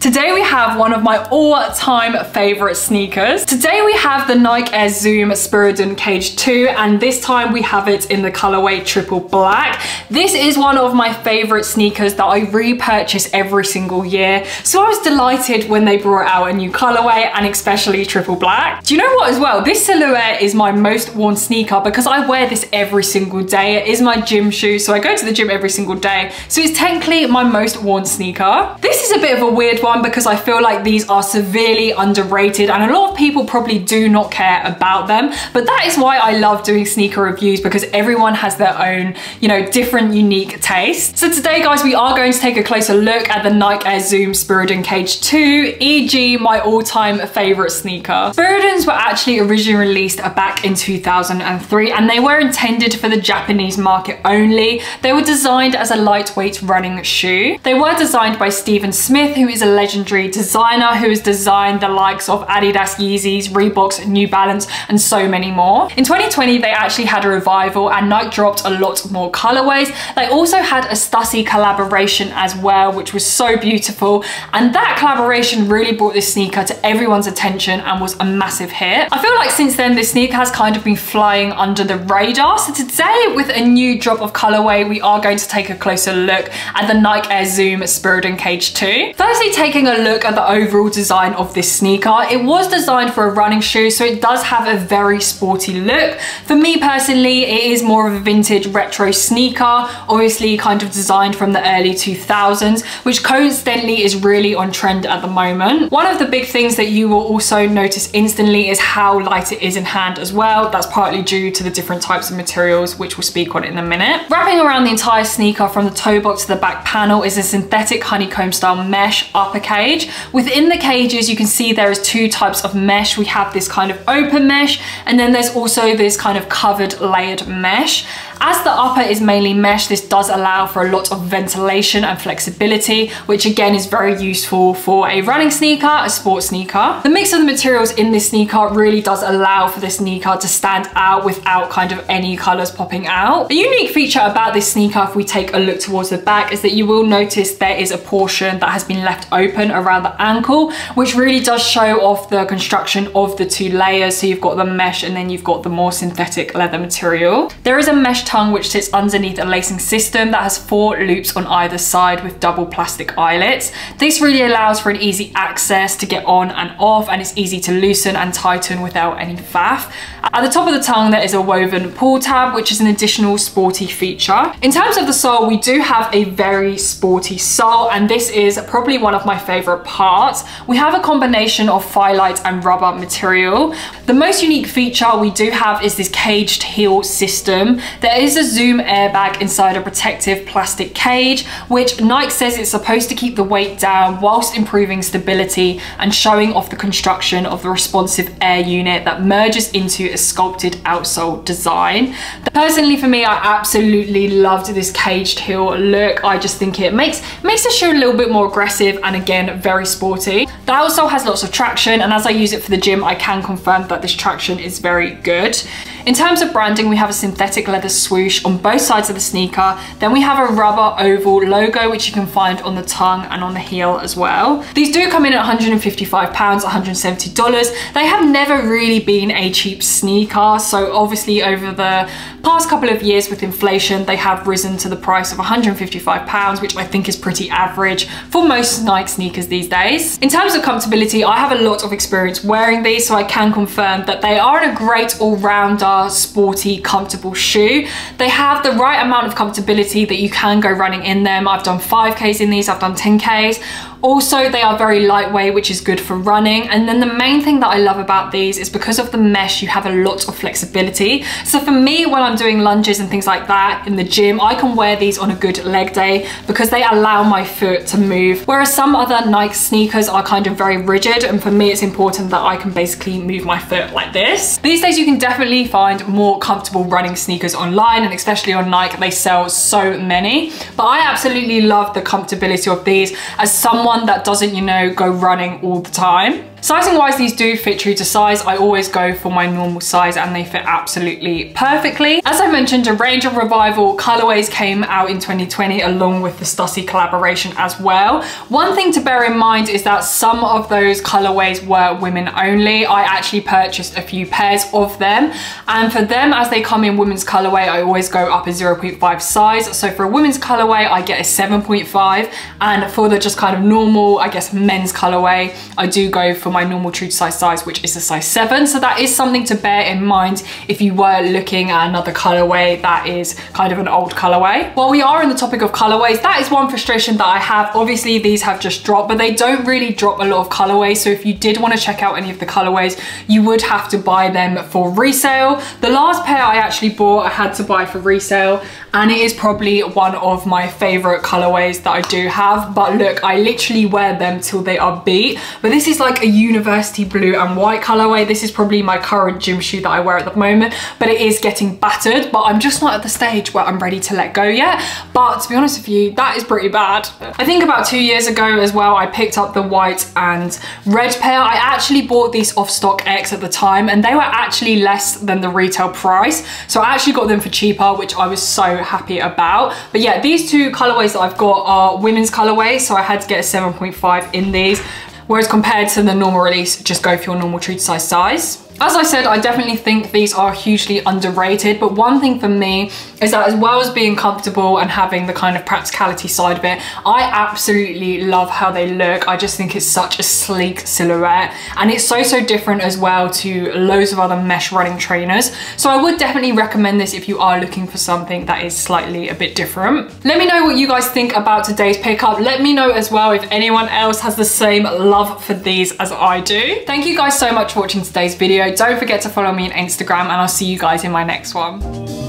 Today we have one of my all-time favorite sneakers. Today we have the Nike Air Zoom Spiridon Cage 2, and this time we have it in the colorway triple black. This is one of my favorite sneakers that I repurchase every single year. So I was delighted when they brought out a new colorway, and especially triple black. Do you know what as well? This silhouette is my most worn sneaker because I wear this every single day. It is my gym shoe, so I go to the gym every single day. So it's technically my most worn sneaker. This is a bit of a weird one because I feel like these are severely underrated and a lot of people probably do not care about them, but that is why I love doing sneaker reviews, because everyone has their own, you know, different unique taste. So today guys, we are going to take a closer look at the Nike Air Zoom Spiridon Cage 2, e.g. my all-time favorite sneaker. Spiridons were actually originally released back in 2003 and they were intended for the Japanese market only. They were designed as a lightweight running shoe. They were designed by Stephen Smith, who is a legendary designer who has designed the likes of Adidas, Yeezys, Reeboks, New Balance, and so many more. In 2020, they actually had a revival and Nike dropped a lot more colorways. They also had a Stussy collaboration as well, which was so beautiful. And that collaboration really brought this sneaker to everyone's attention and was a massive hit. I feel like since then, this sneaker has kind of been flying under the radar. So today, with a new drop of colorway, we are going to take a closer look at the Nike Air Zoom Spiridon Cage 2. Firstly, taking a look at the overall design of this sneaker. It was designed for a running shoe, so it does have a very sporty look. For me personally, it is more of a vintage retro sneaker, obviously kind of designed from the early 2000s, which coincidentally is really on trend at the moment. One of the big things that you will also notice instantly is how light it is in hand as well. That's partly due to the different types of materials, which we'll speak on in a minute. Wrapping around the entire sneaker from the toe box to the back panel is a synthetic honeycomb style mesh upper cage. Within the cages, you can see there is two types of mesh. We have this kind of open mesh, and then there's also this kind of covered layered mesh. As the upper is mainly mesh, this does allow for a lot of ventilation and flexibility, which again is very useful for a running sneaker, a sports sneaker. The mix of the materials in this sneaker really does allow for this sneaker to stand out without kind of any colors popping out. A unique feature about this sneaker, if we take a look towards the back, is that you will notice there is a portion that has been left open around the ankle, which really does show off the construction of the two layers. So you've got the mesh and then you've got the more synthetic leather material. There is a mesh tongue which sits underneath a lacing system that has 4 loops on either side with double plastic eyelets. This really allows for an easy access to get on and off, and it's easy to loosen and tighten without any faff. At the top of the tongue there is a woven pull tab, which is an additional sporty feature. In terms of the sole, we do have a very sporty sole, and this is probably one of my favorite parts. We have a combination of Phyllite and rubber material. The most unique feature we do have is this caged heel system. There is a Zoom airbag inside a protective plastic cage, which Nike says it's supposed to keep the weight down whilst improving stability and showing off the construction of the responsive air unit that merges into a sculpted outsole design. Personally for me, I absolutely loved this caged heel look. I just think it makes the shoe a little bit more aggressive and again very sporty. The outsole has lots of traction, and as I use it for the gym, I can confirm that this traction is very good. In terms of branding, we have a synthetic leather swoosh on both sides of the sneaker. Then we have a rubber oval logo, which you can find on the tongue and on the heel as well. These do come in at £155, $170. They have never really been a cheap sneaker. So obviously over the past couple of years with inflation, they have risen to the price of £155, which I think is pretty average for most Nike sneakers these days. In terms of comfortability, I have a lot of experience wearing these, so I can confirm that they are a great all-rounder, sporty, comfortable shoe. They have the right amount of comfortability that you can go running in them. I've done 5Ks in these, I've done 10Ks. Also, they are very lightweight, which is good for running. And then the main thing that I love about these is because of the mesh, you have a lot of flexibility. So for me, when I'm doing lunges and things like that in the gym, I can wear these on a good leg day because they allow my foot to move. Whereas some other Nike sneakers are kind of very rigid, and for me, it's important that I can basically move my foot like this. These days, you can definitely find more comfortable running sneakers online, and especially on Nike, they sell so many. But I absolutely love the comfortability of these as someone someone that doesn't, you know, go running all the time. Sizing wise, these do fit true to size. I always go for my normal size and they fit absolutely perfectly. As I mentioned, a range of Revival colorways came out in 2020 along with the Stussy collaboration as well. One thing to bear in mind is that some of those colorways were women only. I actually purchased a few pairs of them, and for them, as they come in women's colorway, I always go up a 0.5 size. So for a women's colorway, I get a 7.5, and for the just kind of normal, I guess, men's colorway, I do go for my normal true to size, which is a size 7. So that is something to bear in mind if you were looking at another colorway that is kind of an old colorway. While we are in the topic of colorways, that is one frustration that I have. Obviously these have just dropped, but they don't really drop a lot of colorways. So if you did want to check out any of the colorways, you would have to buy them for resale. The last pair I actually bought, I had to buy for resale, and it is probably one of my favorite colorways that I do have. But look, I literally wear them till they are beat. But this is like a university blue and white colorway. This is probably my current gym shoe that I wear at the moment, but it is getting battered. But I'm just not at the stage where I'm ready to let go yet. But to be honest with you, that is pretty bad. I think about 2 years ago as well, I picked up the white and red pair. I actually bought these off StockX at the time, and they were actually less than the retail price. So I actually got them for cheaper, which I was so happy about. But yeah, these two colorways that I've got are women's colorways, so I had to get a 7.5 in these. Whereas compared to the normal release, just go for your normal true to size. As I said, I definitely think these are hugely underrated, but one thing for me is that as well as being comfortable and having the kind of practicality side of it, I absolutely love how they look. I just think it's such a sleek silhouette, and it's so different as well to loads of other mesh running trainers. So I would definitely recommend this if you are looking for something that is slightly a bit different. Let me know what you guys think about today's pickup. Let me know as well if anyone else has the same love for these as I do. Thank you guys so much for watching today's video. Don't forget to follow me on Instagram, and I'll see you guys in my next one.